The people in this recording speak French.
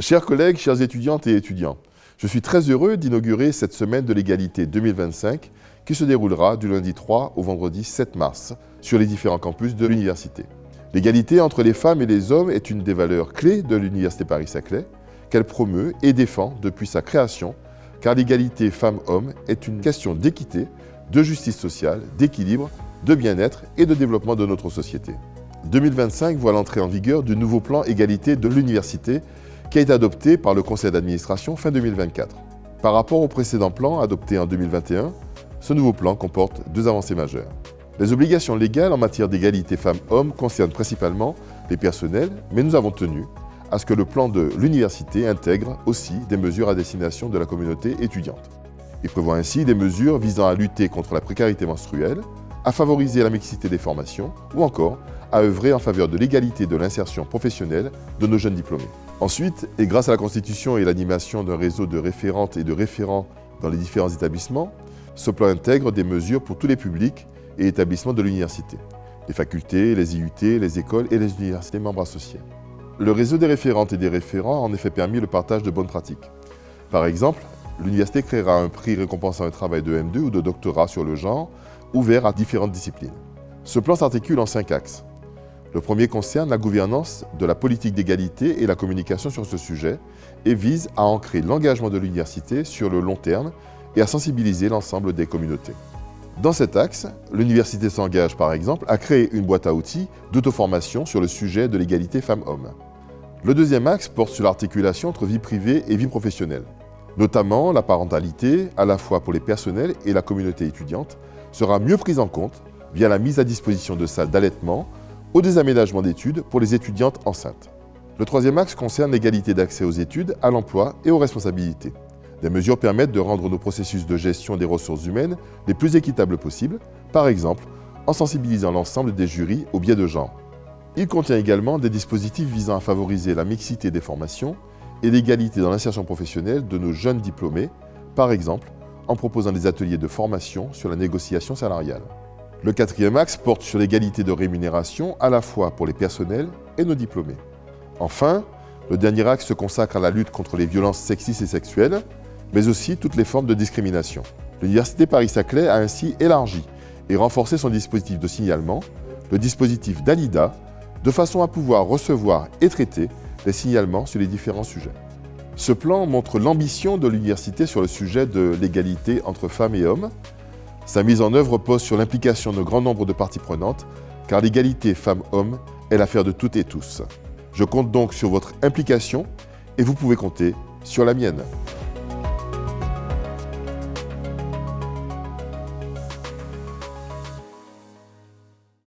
Chers collègues, chères étudiantes et étudiants, je suis très heureux d'inaugurer cette semaine de l'égalité 2025 qui se déroulera du lundi 3 au vendredi 7 mars sur les différents campus de l'université. L'égalité entre les femmes et les hommes est une des valeurs clés de l'Université Paris-Saclay qu'elle promeut et défend depuis sa création, car l'égalité femmes-hommes est une question d'équité, de justice sociale, d'équilibre, de bien-être et de développement de notre société. 2025 voit l'entrée en vigueur du nouveau plan égalité de l'université qui a été adopté par le conseil d'administration fin 2024. Par rapport au précédent plan adopté en 2021, ce nouveau plan comporte deux avancées majeures. Les obligations légales en matière d'égalité femmes-hommes concernent principalement les personnels, mais nous avons tenu à ce que le plan de l'université intègre aussi des mesures à destination de la communauté étudiante. Il prévoit ainsi des mesures visant à lutter contre la précarité menstruelle, à favoriser la mixité des formations ou encore à œuvrer en faveur de l'égalité de l'insertion professionnelle de nos jeunes diplômés. Ensuite, et grâce à la constitution et l'animation d'un réseau de référentes et de référents dans les différents établissements, ce plan intègre des mesures pour tous les publics et établissements de l'université, les facultés, les IUT, les écoles et les universités membres associées. Le réseau des référentes et des référents a en effet permis le partage de bonnes pratiques. Par exemple, l'université créera un prix récompensant un travail de M2 ou de doctorat sur le genre, ouvert à différentes disciplines. Ce plan s'articule en 5 axes. Le premier concerne la gouvernance de la politique d'égalité et la communication sur ce sujet et vise à ancrer l'engagement de l'université sur le long terme et à sensibiliser l'ensemble des communautés. Dans cet axe, l'université s'engage par exemple à créer une boîte à outils d'auto-formation sur le sujet de l'égalité femmes-hommes. Le deuxième axe porte sur l'articulation entre vie privée et vie professionnelle. Notamment, la parentalité, à la fois pour les personnels et la communauté étudiante, sera mieux prise en compte via la mise à disposition de salles d'allaitement ou des aménagements d'études pour les étudiantes enceintes. Le troisième axe concerne l'égalité d'accès aux études, à l'emploi et aux responsabilités. Des mesures permettent de rendre nos processus de gestion des ressources humaines les plus équitables possibles, par exemple en sensibilisant l'ensemble des jurys au biais de genre. Il contient également des dispositifs visant à favoriser la mixité des formations et l'égalité dans l'insertion professionnelle de nos jeunes diplômés, par exemple en proposant des ateliers de formation sur la négociation salariale. Le quatrième axe porte sur l'égalité de rémunération à la fois pour les personnels et nos diplômés. Enfin, le dernier axe se consacre à la lutte contre les violences sexistes et sexuelles, mais aussi toutes les formes de discrimination. L'Université Paris-Saclay a ainsi élargi et renforcé son dispositif de signalement, le dispositif d'ALIDA, de façon à pouvoir recevoir et traiter les signalements sur les différents sujets. Ce plan montre l'ambition de l'université sur le sujet de l'égalité entre femmes et hommes. Sa mise en œuvre repose sur l'implication d'un grand nombre de parties prenantes, car l'égalité femmes-hommes est l'affaire de toutes et tous. Je compte donc sur votre implication et vous pouvez compter sur la mienne.